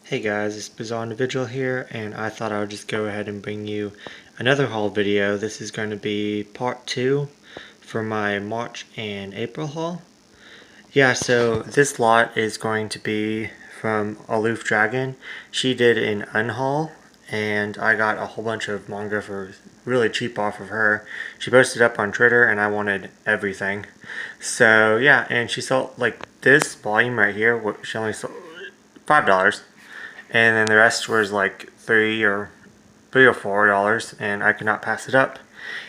Hey guys, it's Bizarre Individual here, and I thought I would just go ahead and bring you another haul video. This is going to be part 2 for my March and April haul. Yeah, so this lot is going to be from Aloofdragon. She did an Unhaul, and I got a whole bunch of manga for really cheap off of her. She posted up on Twitter, and I wanted everything. So yeah, and she sold like this volume right here. She only sold $5. And then the rest was like $3 or $4, and I could not pass it up.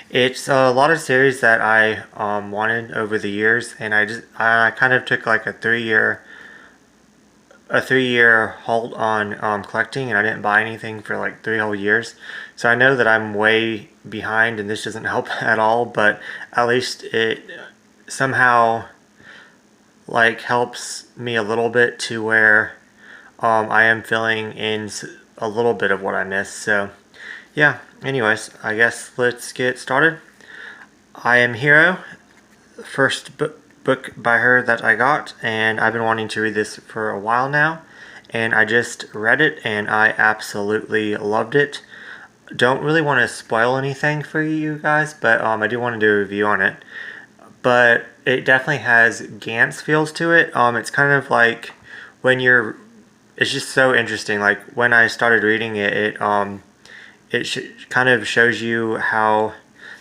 It's a lot of series that I wanted over the years, and I kind of took like a 3 year hold on collecting, and I didn't buy anything for like 3 whole years. So I know that I'm way behind, and this doesn't help at all. But at least it somehow like helps me a little bit to where I am filling in a little bit of what I missed. So yeah, anyways, I guess let's get started. I Am Hero, first book by her that I got, and I've been wanting to read this for a while now, and I just read it and I absolutely loved it. Don't really want to spoil anything for you guys, but I do want to do a review on it. But it definitely has Gantz feels to it. It's kind of like when you're it's just so interesting. Like when I started reading it, kind of shows you how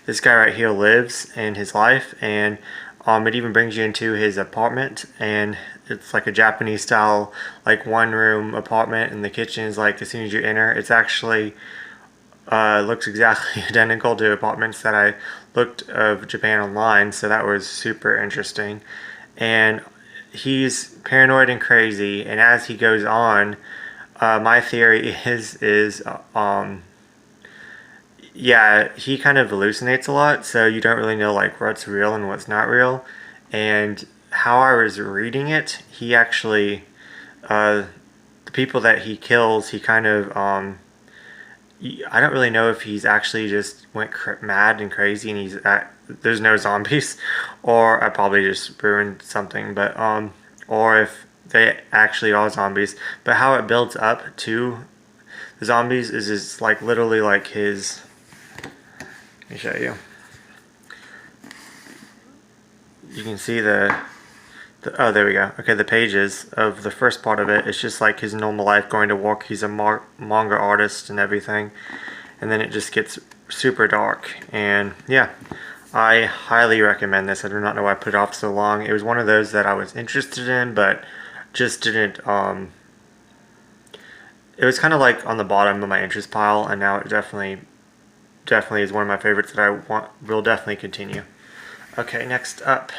this guy right here lives in his life, and it even brings you into his apartment, and it's like a Japanese style, like one room apartment, and the kitchen is like as soon as you enter, it's actually looks exactly identical to apartments that I looked of Japan online. So that was super interesting, and he's paranoid and crazy, and as he goes on, my theory is yeah, he kind of hallucinates a lot, so you don't really know like what's real and what's not real. And how I was reading it, he actually the people that he kills, he kind of I don't really know if he's actually just went mad and crazy and there's no zombies, or I probably just ruined something, but or if they actually are zombies. But how it builds up to the zombies is just like literally like his. Let me show you. You can see oh, there we go. Okay, the pages of the first part of it, it's just like his normal life, going to work. He's a manga artist and everything. And then it just gets super dark. And yeah, I highly recommend this. I do not know why I put it off so long. It was one of those that I was interested in, but just didn't, it was kind of like on the bottom of my interest pile, and now it definitely is one of my favorites that I will definitely continue. Okay, next up,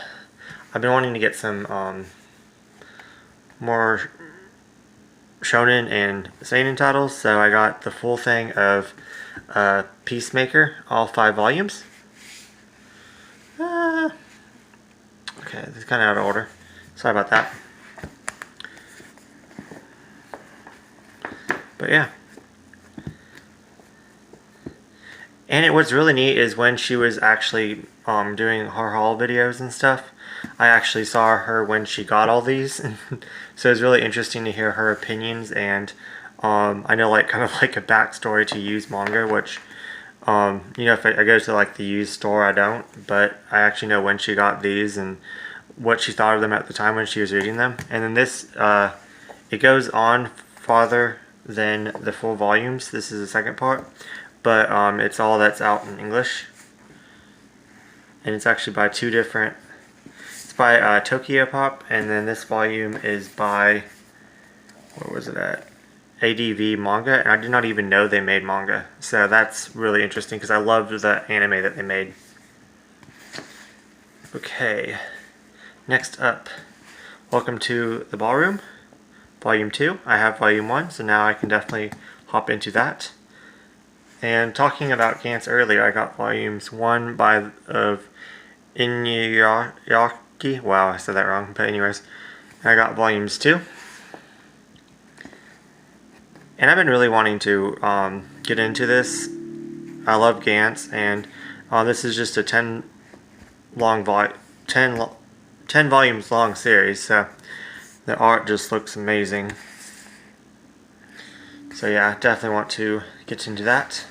I've been wanting to get some more shonen and seinen titles, so I got the full thing of Peacemaker, all 5 volumes. Okay, this is kind of out of order. Sorry about that. But yeah. And what's really neat is when she was actually doing her haul videos and stuff, I actually saw her when she got all these. So it's really interesting to hear her opinions, and I know like kind of like a backstory to used manga, which you know, if I go to like the used store, I don't, but I actually know when she got these and what she thought of them at the time when she was reading them. And then this it goes on farther than the full volumes. This is the second part, but it's all that's out in English, and it's actually by two different. It's by Tokyo Pop, and then this volume is by, where was it at? ADV Manga, and I did not even know they made manga, so that's really interesting because I loved the anime that they made. Okay, next up, Welcome to the Ballroom, Volume 2. I have Volume 1, so now I can definitely hop into that. And talking about Gantz earlier, I got Volumes 1 of Inuyaki. Wow, I said that wrong, but anyways, I got Volumes 2. And I've been really wanting to get into this. I love Gantz, and this is just a 10 volumes long series, so the art just looks amazing. So yeah, definitely want to get into that.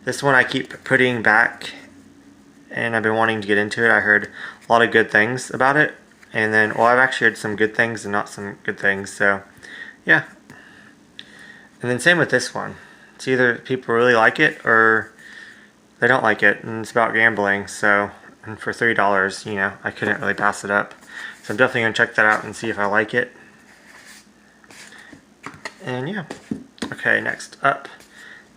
This one I keep putting back, and I've been wanting to get into it. I heard a lot of good things about it, and then, well, I've actually heard some good things and not some good things, so yeah. And then same with this one. It's either people really like it or they don't like it, and it's about gambling, so, and for $3, you know, I couldn't really pass it up. So I'm definitely going to check that out and see if I like it. And yeah. Okay, next up,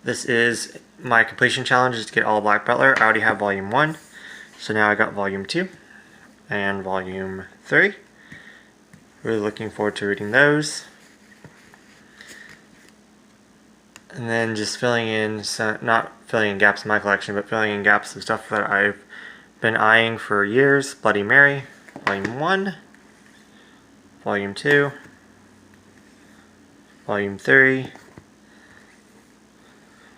this is my completion challenge is to get all Black Butler. I already have volume 1, so now I got volume 2 and volume 3. Really looking forward to reading those. And then just filling in, not filling in gaps in my collection, but filling in gaps of stuff that I've been eyeing for years. Bloody Mary, volume 1, volume 2, volume 3,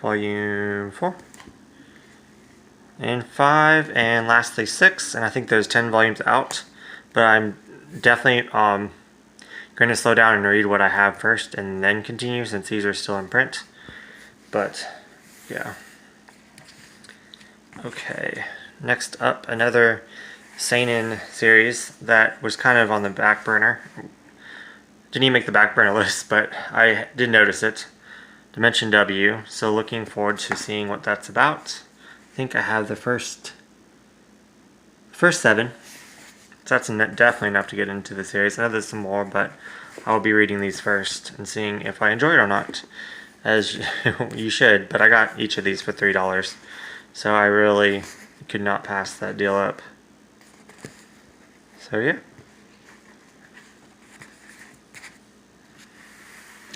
volume 4, and 5, and lastly 6, and I think there's 10 volumes out, but I'm definitely going to slow down and read what I have first and then continue since these are still in print. But yeah. Okay, next up, another seinen series that was kind of on the back burner. Didn't even make the back burner list, but I did notice it. Dimension W, so looking forward to seeing what that's about. I think I have the first 7, so that's definitely enough to get into the series. I know there's some more, but I'll be reading these first and seeing if I enjoy it or not, as you should. But I got each of these for $3, so I really could not pass that deal up. So yeah.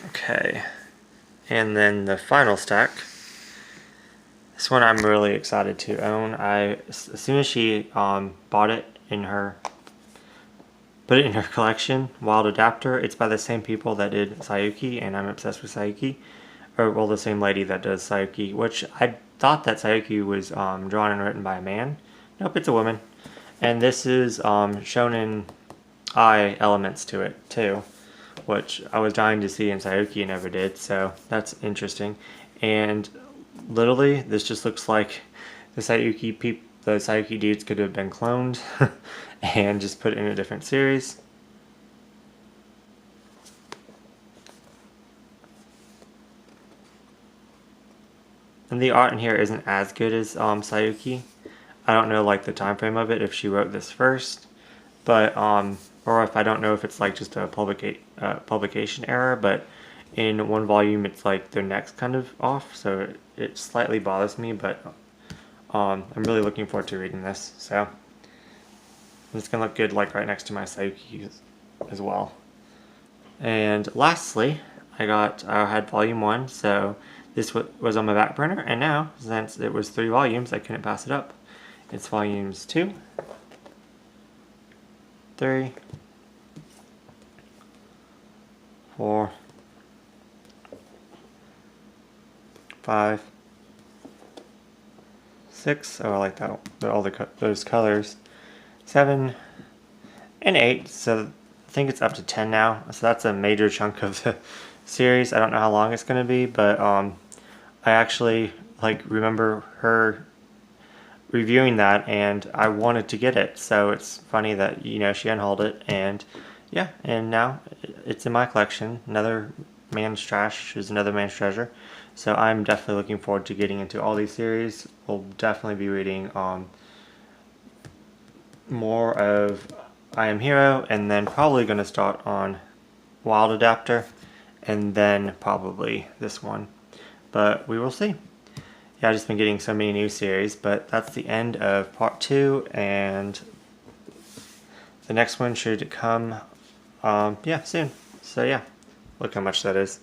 Okay. And then the final stack. This one I'm really excited to own. As soon as she bought it in her, put it in her collection, Wild Adapter. It's by the same people that did Sayuki, and I'm obsessed with Sayuki. Or, well, the same lady that does Sayuki, which I thought that Sayuki was drawn and written by a man. Nope, it's a woman. And this is shonen ai elements to it, too, which I was dying to see in Sayuki and never did, so that's interesting. And literally, this just looks like the Sayuki dudes could have been cloned and just put in a different series. And the art in here isn't as good as Sayuki. I don't know like the time frame of it, if she wrote this first, but or if I don't know if it's like just a publication error, but in one volume it's like their neck's kind of off, so it slightly bothers me, but I'm really looking forward to reading this, so it's gonna look good like right next to my Sayuki as well. And lastly, I had volume 1, so this was on my back burner, and now, since it was 3 volumes, I couldn't pass it up. It's volumes 2, 3, 4, 5, 6. Oh, I like that. All those colors. 7 and 8. So I think it's up to 10 now. So that's a major chunk of the series. I don't know how long it's going to be, but I actually remember her reviewing that, and I wanted to get it. So it's funny that she unhauled it, and yeah, and now it's in my collection. Another man's trash is another man's treasure. So I'm definitely looking forward to getting into all these series. We'll definitely be reading more of I Am Hero, and then probably going to start on Wild Adapter, and then probably this one. But we will see. Yeah, I've just been getting so many new series, but that's the end of part 2, and the next one should come, soon. So yeah, look how much that is.